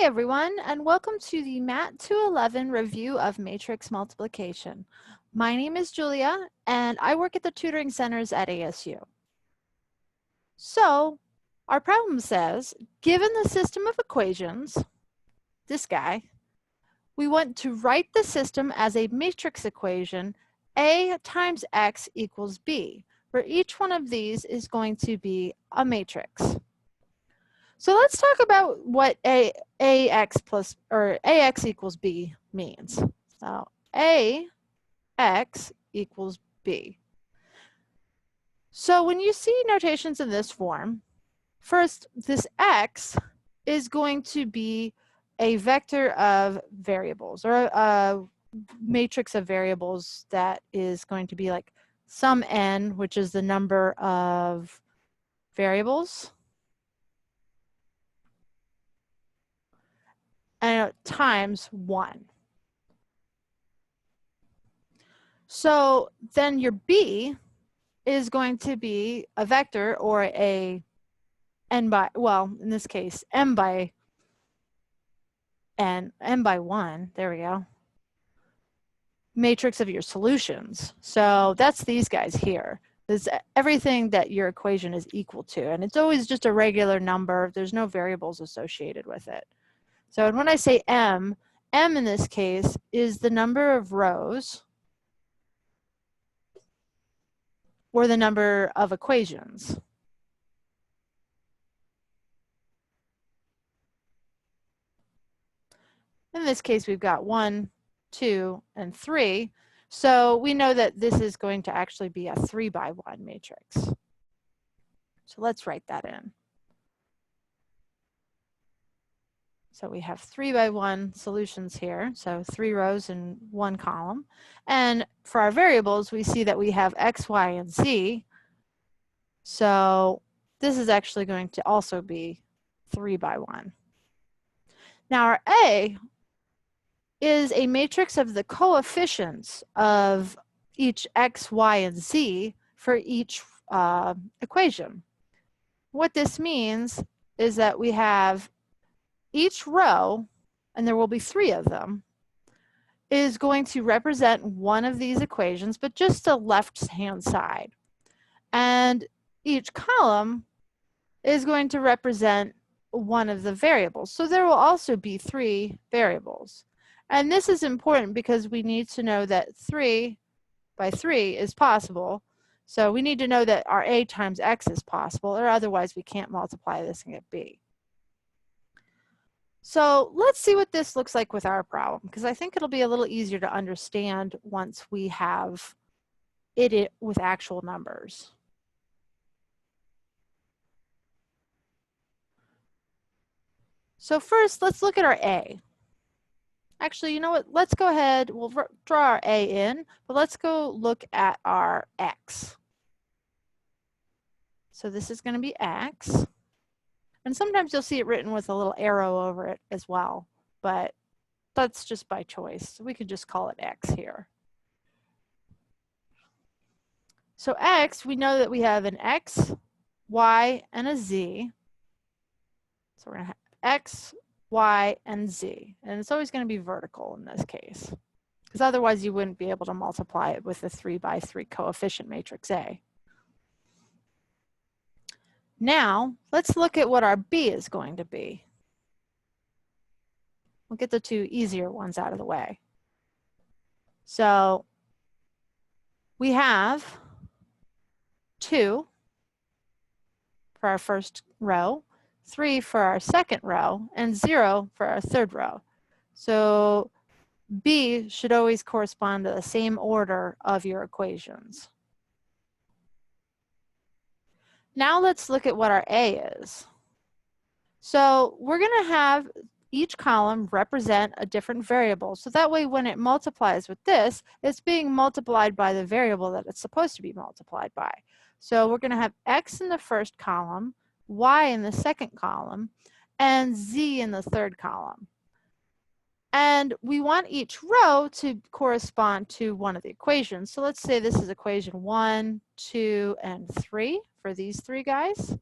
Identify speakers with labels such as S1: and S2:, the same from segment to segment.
S1: Hi everyone, and welcome to the Mat 211 review of matrix multiplication. My name is Julia, and I work at the tutoring centers at ASU. So, our problem says, given the system of equations, this guy, we want to write the system as a matrix equation, A times X equals B, where each one of these is going to be a matrix. So let's talk about what AX equals B means. So AX equals B. So when you see notations in this form, first, this X is going to be a vector of variables, or a matrix of variables that is going to be like sum n, which is the number of variables, and times 1. So then your B is going to be a vector, or a n by, well, in this case, m by n, m by 1, there we go, matrix of your solutions. So that's these guys here. It's everything that your equation is equal to, and it's always just a regular number. There's no variables associated with it. So when I say m in this case is the number of rows or the number of equations. In this case, we've got 1, 2, and 3. So we know that this is going to actually be a 3 by 1 matrix. So let's write that in. So we have 3 by 1 solutions here, so 3 rows in 1 column. And for our variables, we see that we have x, y, and z. So this is actually going to also be 3 by 1. Now our A is a matrix of the coefficients of each x, y, and z for each equation. What this means is that we have each row, and there will be 3 of them, is going to represent one of these equations, but just the left-hand side. And each column is going to represent one of the variables. So there will also be 3 variables. And this is important because we need to know that 3 by 3 is possible. So we need to know that our A times X is possible, or otherwise we can't multiply this and get B. So let's see what this looks like with our problem, because I think it'll be a little easier to understand once we have it with actual numbers. So first, let's look at our A. Actually, you know what? Let's go ahead. We'll draw our A in, but let's go look at our X. So this is going to be X. And sometimes you'll see it written with a little arrow over it as well, but that's just by choice. So we could just call it X here. So X, we know that we have an X, Y, and a Z. So we're going to have X, Y, and Z. And it's always going to be vertical in this case, because otherwise you wouldn't be able to multiply it with the 3 by 3 coefficient matrix A. Now, let's look at what our B is going to be. We'll get the 2 easier ones out of the way. So we have 2 for our first row, 3 for our second row, and 0 for our third row. So B should always correspond to the same order of your equations. Now let's look at what our A is. So we're going to have each column represent a different variable. So that way when it multiplies with this, it's being multiplied by the variable that it's supposed to be multiplied by. So we're going to have X in the first column, Y in the second column, and Z in the third column. And we want each row to correspond to one of the equations. So let's say this is equation 1, 2, and 3 for these 3 guys.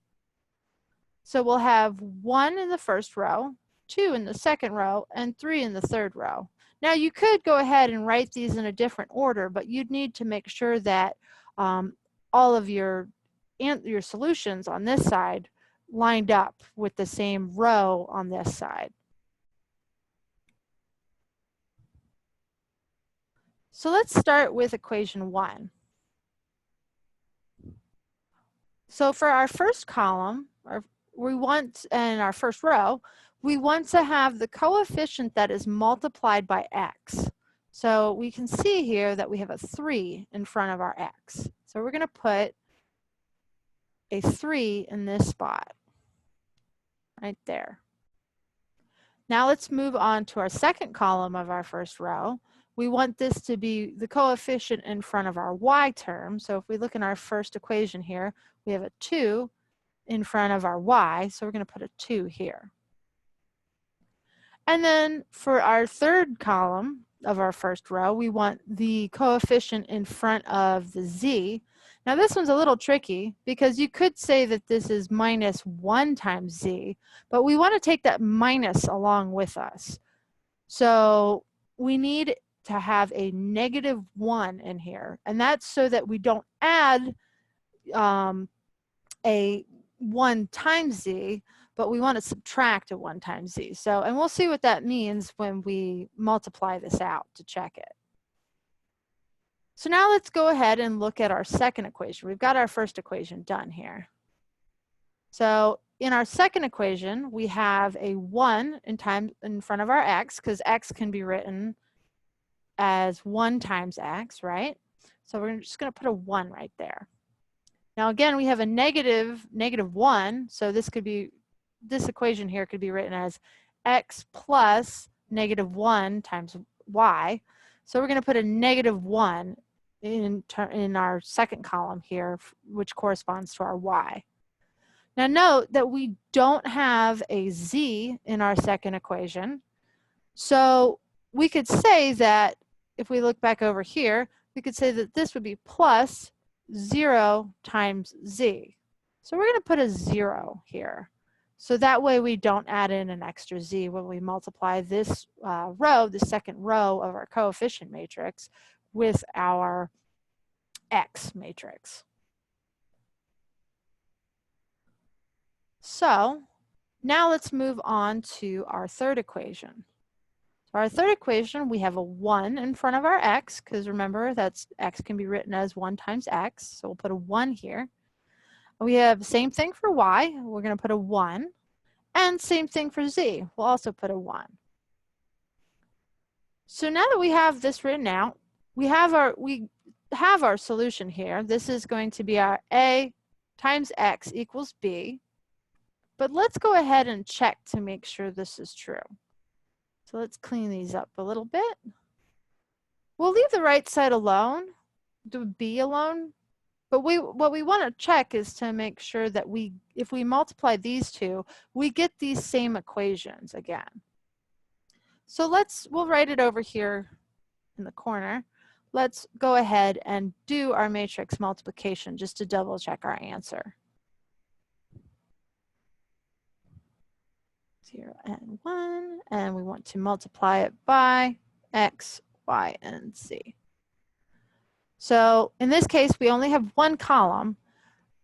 S1: So we'll have 1 in the first row, 2 in the second row, and 3 in the third row. Now you could go ahead and write these in a different order, but you'd need to make sure that all of your solutions on this side lined up with the same row on this side. So let's start with equation 1. So for our first column, in our first row, we want to have the coefficient that is multiplied by x. So we can see here that we have a 3 in front of our x. So we're going to put a 3 in this spot, right there. Now let's move on to our second column of our first row. We want this to be the coefficient in front of our y term. So if we look in our first equation here, we have a 2 in front of our y, so we're going to put a 2 here. And then for our third column of our first row, we want the coefficient in front of the z. Now this one's a little tricky because you could say that this is minus 1 times z, but we want to take that minus along with us. So we need to have a negative 1 in here, and that's so that we don't add a 1 times z, but we want to subtract a 1 times z. So, and we'll see what that means when we multiply this out to check it. So now let's go ahead and look at our second equation. We've got our first equation done here. So in our second equation, we have a 1 in front of our x, because x can be written as 1 times x, right? So we're just going to put a 1 right there. Now again, we have a negative 1, so this equation here could be written as x plus negative 1 times y. So we're going to put a negative 1 in our second column here, which corresponds to our y. Now note that we don't have a z in our second equation. So we could say that if we look back over here, we could say that this would be plus 0 times z. So we're going to put a 0 here. So that way we don't add in an extra z when we multiply this row, the second row of our coefficient matrix, with our x matrix. So now let's move on to our third equation. So our third equation, we have a 1 in front of our x, because remember that's x can be written as 1 times x, so we'll put a 1 here. We have the same thing for y, we're going to put a 1, and same thing for z, we'll also put a 1. So now that we have this written out, we have our solution here. This is going to be our a times x equals b, but let's go ahead and check to make sure this is true. So let's clean these up a little bit. We'll leave the right side alone, do b alone, but what we want to check is to make sure that if we multiply these two, we get these same equations again. So we'll write it over here in the corner. Let's go ahead and do our matrix multiplication just to double check our answer. 0 and 1, and we want to multiply it by x, y, and z. So in this case, we only have 1 column,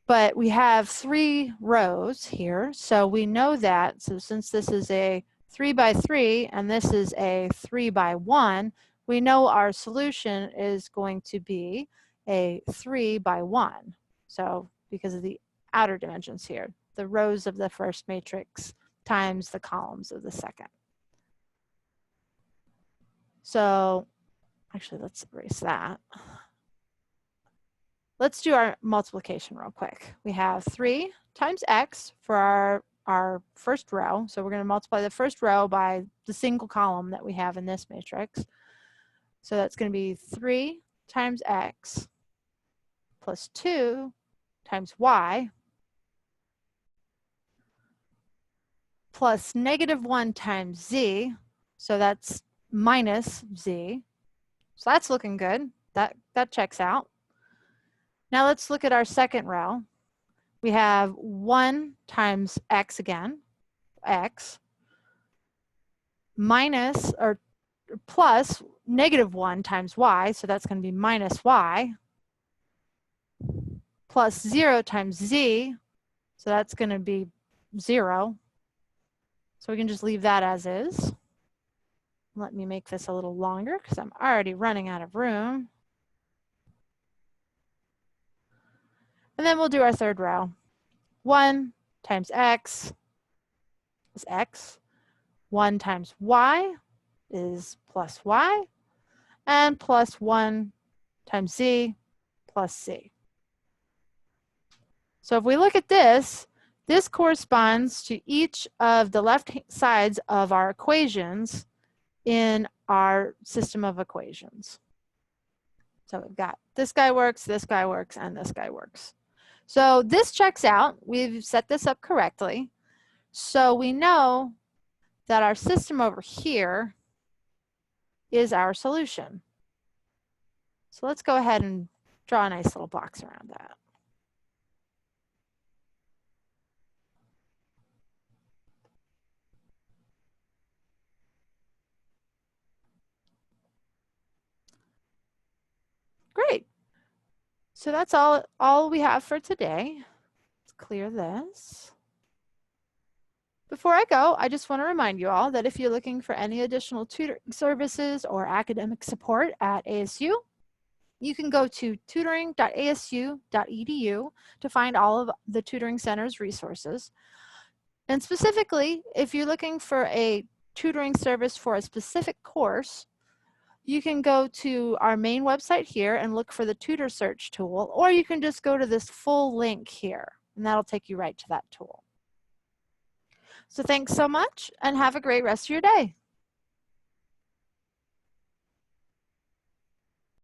S1: but we have 3 rows here. So we know that, so since this is a 3 by 3 and this is a 3 by 1, we know our solution is going to be a 3 by 1. So because of the outer dimensions here, the rows of the first matrix times the columns of the second. So actually, let's erase that. Let's do our multiplication real quick. We have 3 times x for our first row. So we're going to multiply the first row by the single column that we have in this matrix. So that's going to be 3 times x plus 2 times y plus negative 1 times z. So that's minus z. So that's looking good. That checks out. Now let's look at our second row. We have 1 times x again, x, minus or plus -1 times y, so that's going to be minus y, plus 0 times z, so that's going to be 0. So we can just leave that as is. Let me make this a little longer because I'm already running out of room. And then we'll do our third row. 1 times x is x. 1 times y is plus y. And plus 1 times z plus z. So if we look at this, this corresponds to each of the left sides of our equations in our system of equations. So we've got this guy works, and this guy works. So this checks out. We've set this up correctly. So we know that our system over here is our solution. So let's go ahead and draw a nice little box around that. Great. So that's all we have for today. Let's clear this. Before I go, I just want to remind you all that if you're looking for any additional tutoring services or academic support at ASU, you can go to tutoring.asu.edu to find all of the Tutoring Center's resources. And specifically, if you're looking for a tutoring service for a specific course, you can go to our main website here and look for the tutor search tool, or you can just go to this full link here, and that'll take you right to that tool. So thanks so much, and have a great rest of your day.